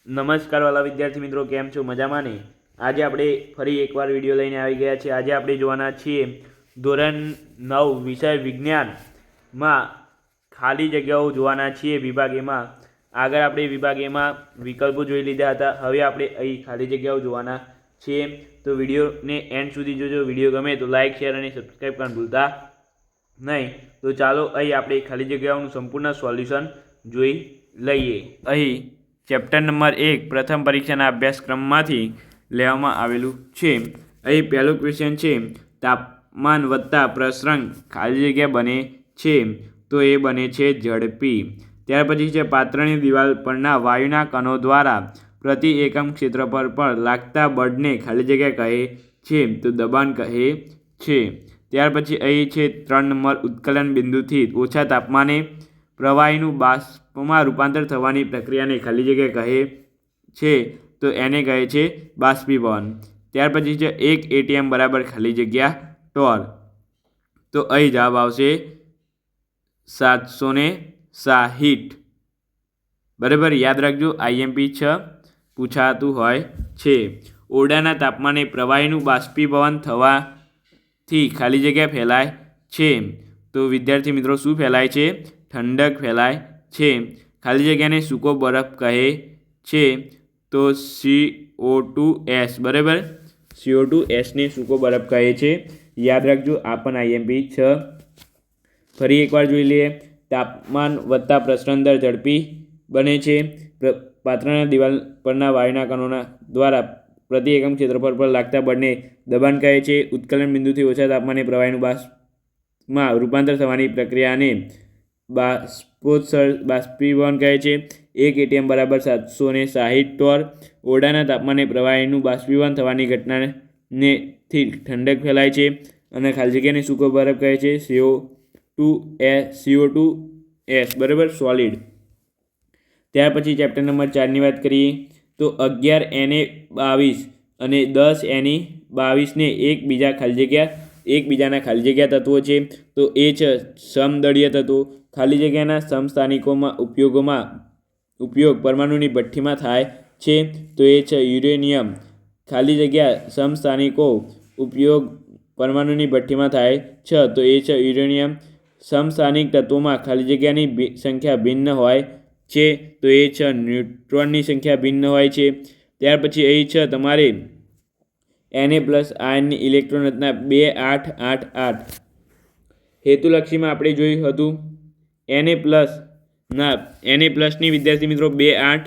નમસ્કાર વાલા વિદ્યાર્થી મિત્રો, કેમ છો? મજામાં ને? આજે આપણે ફરી એકવાર વિડીયો લઈને આવી ગયા છે. આજે આપણે જોવાના છીએ ધોરણ 9 વિષય વિજ્ઞાનમાં ખાલી જગ્યાઓ જોવાના છીએ વિભાગ એમાં. આગળ આપણે વિભાગ એમાં વિકલ્પો જોઈ લીધા હતા. હવે આપણે અહીં ખાલી જગ્યાઓ જોવાના છીએ. તો વિડીયોને એન્ડ સુધી જોજો. વિડીયો ગમે તો લાઇક, શેર અને સબસ્ક્રાઈબ કરવાનું ભૂલતા નહીં. તો ચાલો અહીં આપણે ખાલી જગ્યાઓનું સંપૂર્ણ સોલ્યુશન જોઈ લઈએ. અહીં ચેપ્ટર નંબર 1 પ્રથમ પરીક્ષાના અભ્યાસક્રમમાંથી લેવામાં આવેલું છે. અહીં પહેલું ક્વેશ્ચન છે, તાપમાન વધતા પ્રસરણ ખાલી જગ્યા બને છે, તો એ બને છે ઝડપી. ત્યાર પછી છે, પાત્રની દિવાલ પરના વાયુના કણો દ્વારા પ્રતિ એકમ ક્ષેત્રફળ પર લાગતા બળને ખાલી જગ્યા કહે છે, તો દબાણ કહે છે. ત્યાર પછી અહીં છે 3 નંબર, ઉત્કલન બિંદુથી ઓછા તાપમાને પ્રવાહીનું બાષ્પમાં રૂપાંતર થવાની પ્રક્રિયાને ખાલી જગ્યા કહે છે, તો એને કહે છે બાષ્પીભવન. ત્યાર પછી છે 1 ATM બરાબર ખાલી જગ્યા ટોર. તો અહીં જવાબ આવશે 760. બરાબર, યાદ રાખજો, IMP 6 પૂછાતું હોય છે. ઓરડાના તાપમાને પ્રવાહીનું બાષ્પીભવન થવાથી ખાલી જગ્યા ફેલાય છે, તો વિદ્યાર્થી મિત્રો શું ફેલાય છે? ઠંડક ફેલાય છે. ખાલી જગ્યાને સૂકો બરફ કહે છે, તો CO2S. બરાબર, CO2S ને સૂકો બરફ કહે છે. યાદ રાખજો, આ પણ IMP 6. ફરી એકવાર જોઈ લઈએ. તાપમાન વધતા પ્રસરણ દર ઝડપી બને છે. પાત્રના દિવાલ પરના વાયુના કણોના દ્વારા પ્રતિ એકમ ક્ષેત્રફળ પર લાગતા બળને દબાણ કહે છે. ઉત્કલન બિંદુથી ઓછા તાપમાને પ્રવાહીનું બાષ્પમાં રૂપાંતર થવાની પ્રક્રિયાને બાષ્પીભવન કહે છે. 1 ATM બરાબર 760 ટોર. ઓરડાના તાપમાને પ્રવાહીનું બાષ્પીભવન થવાની ઘટનાથી ઠંડક ફેલાય છે અને ખાલી જગ્યાને સૂકો બરફ કહે છે, CO2S. બરાબર, સોલિડ. ત્યાર પછી ચેપ્ટર નંબર 4ની વાત કરીએ તો 11 Na22 અને 10 Ne22 ને એકબીજાના ખાલી જગ્યા તત્વો છે, તો એ છે સમદળીય તત્વો. ખાલી જગ્યાના સમસ્થાનિકોમાં ઉપયોગ પરમાણુની ભઠ્ઠીમાં થાય છે, તો એ છે યુરેનિયમ. ખાલી જગ્યા સમસ્થાનિકો ઉપયોગ પરમાણુની ભઠ્ઠીમાં થાય છે, તો એ છે યુરેનિયમ. સમસ્થાનિક તત્વોમાં ખાલી જગ્યાની સંખ્યા ભિન્ન હોય છે, તો એ છે ન્યુટ્રોનની સંખ્યા ભિન્ન હોય છે. ત્યાર પછી અહીં છે તમારે Na+ આયનની ઇલેક્ટ્રોન રચના 2 8 8 8. હેતુલક્ષીમાં આપણે જોયું હતું Na+ની વિદ્યાર્થી મિત્રો 2 8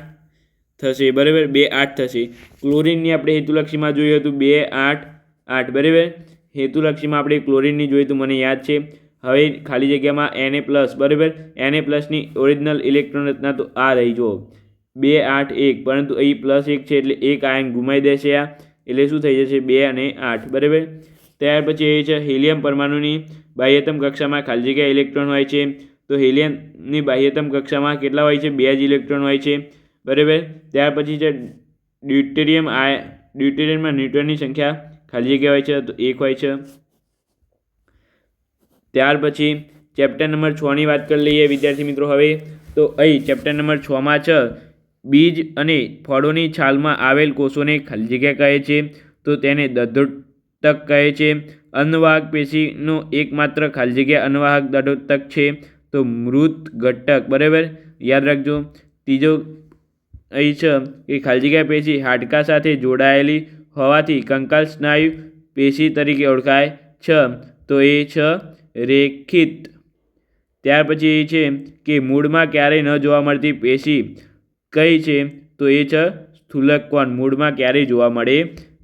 થશે. બરાબર, 2 8 થશે. ક્લોરિનની આપણે હેતુલક્ષીમાં જોયું હતું 2 8 8. બરાબર, હેતુલક્ષીમાં આપણે ક્લોરિનની જોઈ તો મને યાદ છે. હવે ખાલી જગ્યામાં Na+. બરાબર, Na+ની ઓરિજિનલ ઇલેક્ટ્રોન રચના તો આ રહી જો 2 8 1, પરંતુ અહીં +1 છે એટલે એક આયન ગુમાઈ દેશે આ, એટલે શું થઈ જશે 2 અને 8. બરાબર. ત્યાર પછી એ છે હિલિયમ પરમાણુની બાહ્યતમ કક્ષામાં ખાલી જગ્યા ઇલેક્ટ્રોન હોય છે, તો હિલિયમની બાહ્યતમ કક્ષામાં કેટલા હોય છે? 2 જ ઇલેક્ટ્રોન હોય છે. બરાબર. ત્યાર પછી છે ડ્યુટેરિયમમાં ન્યુટ્રોનની સંખ્યા ખાલી જગ્યા હોય છે, તો 1 હોય છે. ત્યાર પછી ચેપ્ટર નંબર 6ની વાત કરી લઈએ વિદ્યાર્થી મિત્રો. હવે તો અહીં ચેપ્ટર નંબર 6માં છે બીજ અને ફળોની છાલમાં આવેલ કોષોને ખાલી જગ્યા કહે છે, તો તેને દધોતક કહે છે. અન્નવાહક પેશીનો એકમાત્ર ખાલી જગ્યા અન્નવાહક દધોતક છે, તો મૃત ઘટક. બરાબર, યાદ રાખજો. ત્રીજો અહીં છે કે ખાલી જગ્યા પેશી હાડકા સાથે જોડાયેલી હોવાથી કંકાલ સ્નાયુ પેશી તરીકે ઓળખાય છે, તો એ છે રેખિત. ત્યાર પછી એ છે કે મૂળમાં ક્યારેય ન જોવા મળતી પેશી કઈ છે, તો એ છે સ્થૂલક કોણ. મૂળમાં ક્યારેય જોવા મળે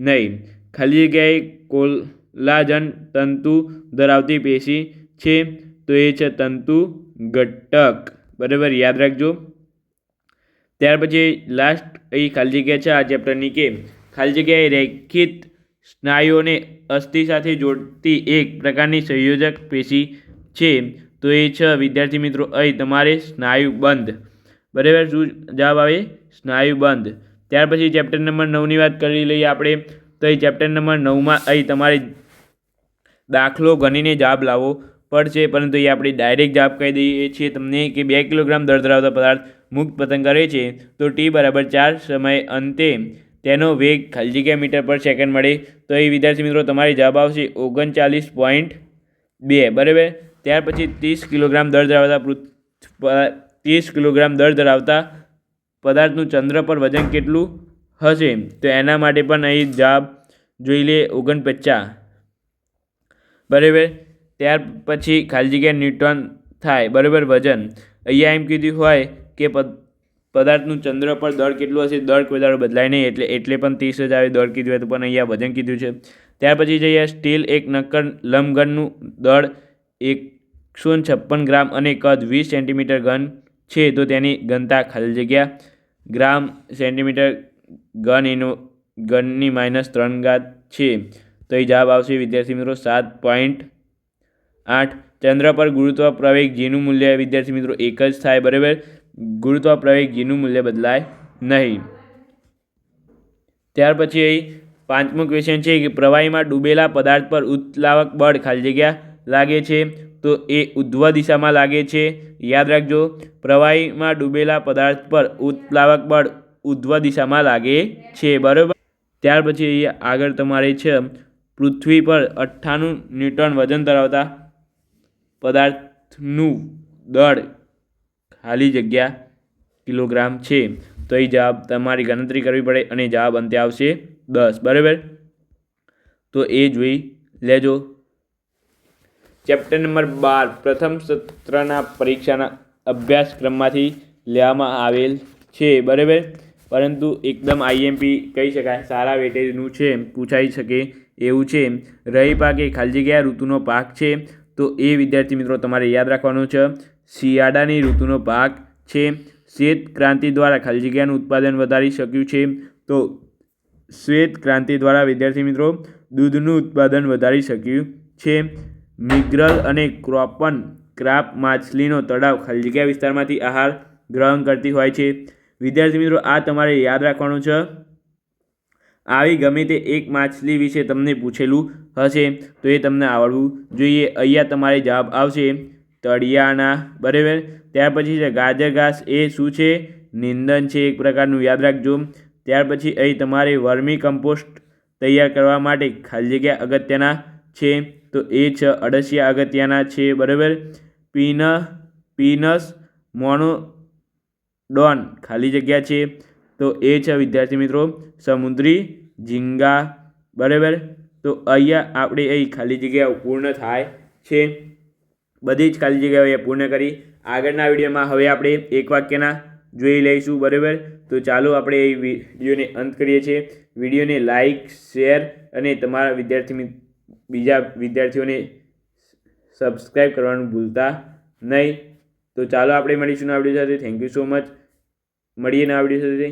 નહીં. ખાલી જગ્યાએ કોલાજન તંતુ ધરાવતી પેશી છે, તો એ છે તંતુ ઘટક. બરાબર, યાદ રાખજો. ત્યાર પછી લાસ્ટ અહીં ખાલી જગ્યા છે આ ચેપ્ટરની કે ખાલી જગ્યાએ રેખિત સ્નાયુઓને અસ્થિ સાથે જોડતી એક પ્રકારની સંયોજક પેશી છે, તો એ છે વિદ્યાર્થી મિત્રો અહીં તમારે સ્નાયુબંધ. બરાબર, શું જવાબ આવે? સ્નાયુબંધ. ત્યાર પછી ચેપ્ટર નંબર 9ની વાત કરી લઈએ આપણે. તો અહીં ચેપ્ટર નંબર 9માં અહીં તમારે દાખલો ગણીને જવાબ લાવવો પડશે, પરંતુ એ આપણે ડાયરેક્ટ જવાબ કહી દઈએ છીએ તમને કે 2 કિલોગ્રામ દળ ધરાવતા પદાર્થ મુક્ત પતંગ કરે છે તો t બરાબર 4 સમય અંતે તેનો વેગ ખાલી જગ્યા મીટર પર સેકન્ડ મળે. તો એ વિદ્યાર્થી મિત્રો તમારી જવાબ આવશે 39.2 બરાબર. ત્યાર પછી 30 કિલોગ્રામ દર ધરાવતા પદાર્થનું ચંદ્ર પર વજન કેટલું હશે? તો એના માટે પણ અહીં જવાબ જોઈ લે 49 બરાબર. ત્યાર પછી ખાલી જગ્યા ન્યૂટન થાય બરાબર વજન. અહીંયા એમ કીધું હોય કે પદાર્થનું ચંદ્ર પર દળ કેટલું હશે, દળ કોઈ દાડો બદલાય નહીં એટલે પણ 30 જ આવે. દળ કીધું હોય તો પણ અહીંયા વજન કીધું છે. ત્યાર પછી જઈએ સ્ટીલ એક નક્કર લંબઘનનું દળ 156 ગ્રામ અને કદ 20 સેન્ટીમીટર ઘન છે તો તેની ઘનતા ખાલી જગ્યા ગ્રામ સેન્ટીમીટર ઘનની -3 છે. તો એ જવાબ આવશે વિદ્યાર્થી મિત્રો 7.8. ચંદ્ર પર ગુરુત્વ પ્રવેગ જીનું મૂલ્ય વિદ્યાર્થી મિત્રો એક જ થાય બરાબર. ગુરુત્વ પ્રવેગ જીનું મૂલ્ય બદલાય નહીં. ત્યાર પછી અહીં 5મો ક્વેશ્ચન છે કે પ્રવાહીમાં ડૂબેલા પદાર્થ પર ઉત્પ્લાવક બળ ખાલી જગ્યા લાગે છે તો એ ઉધ્વ દિશામાં લાગે છે. યાદ રાખજો, પ્રવાહીમાં ડૂબેલા પદાર્થ પર ઉત્પ્લાવક બળ ઉધ્વ દિશામાં લાગે છે બરાબર. ત્યાર પછી અહીંયા આગળ તમારે છે પૃથ્વી પર 98 ન્યૂટન વજન ધરાવતા પદાર્થનું દળ ખાલી જગ્યા કિલોગ્રામ છે. તો એ જવાબ તમારી ગણતરી કરવી પડે અને જવાબ અંતે આવશે 10 બરાબર. તો એ જોઈ લેજો. ચેપ્ટર નંબર 12 પ્રથમ સત્રના પરીક્ષાના અભ્યાસક્રમમાંથી લેવામાં આવેલ છે બરાબર. પરંતુ એકદમ આઈએમપી કહી શકાય, સારા વેટેજનું છે, પૂછાઈ શકે એવું છે. રહી પાક એ ખાલી જગ્યા ઋતુનો પાક છે તો એ વિદ્યાર્થી મિત્રો તમારે યાદ રાખવાનું છે શિયાળાની ઋતુનો પાક છે. શ્વેત ક્રાંતિ દ્વારા ખાલી જગ્યાનું ઉત્પાદન વધારી શક્યું છે તો શ્વેત ક્રાંતિ દ્વારા વિદ્યાર્થી મિત્રો દૂધનું ઉત્પાદન વધારી શક્યું છે. મિગ્રલ અને ક્રાપ માછલીનો તળાવ ખાલી જગ્યા વિસ્તારમાંથી આહાર ગ્રહણ કરતી હોય છે. વિદ્યાર્થી મિત્રો આ તમારે યાદ રાખવાનું છે. આવી ગમે તે એક માછલી વિશે તમને પૂછેલું હશે તો એ તમને આવડવું જોઈએ. અહીંયા તમારે જવાબ આવશે તળિયાના બરાબર. ત્યાર પછી છે ગાજર ઘાસ એ શું છે? નિંદન છે એક પ્રકારનું, યાદ રાખજો. ત્યાર પછી અહીં તમારે વર્મી કમ્પોસ્ટ તૈયાર કરવા માટે ખાલી જગ્યા અગત્યના છે તો એ છે અળસિયા અગત્યના છે બરાબર. પીનસ મોનોડોન ખાલી જગ્યા છે તો એ છે વિદ્યાર્થી મિત્રો સમુદ્રી ઝીંગા બરાબર. તો અહીંયા આપણે અહીં ખાલી જગ્યાઓ પૂર્ણ થાય છે. બધી જ ખાલી જગ્યાઓ અહીંયા પૂર્ણ કરી. આગળના વિડીયોમાં હવે આપણે એક વાક્યના જોઈ લઈશું બરાબર. તો ચાલો આપણે એ વિડીયોને અંત કરીએ છીએ. વિડીયોને લાઇક, શેર અને તમારા બીજા વિદ્યાર્થીઓને સબસ્ક્રાઈબ કરવાનું ભૂલતા નહીં. તો ચાલો આપણે મળીશું આ વિડીયો સાથે. Thank you so much. મળીએ ના વિડીયો સાથે.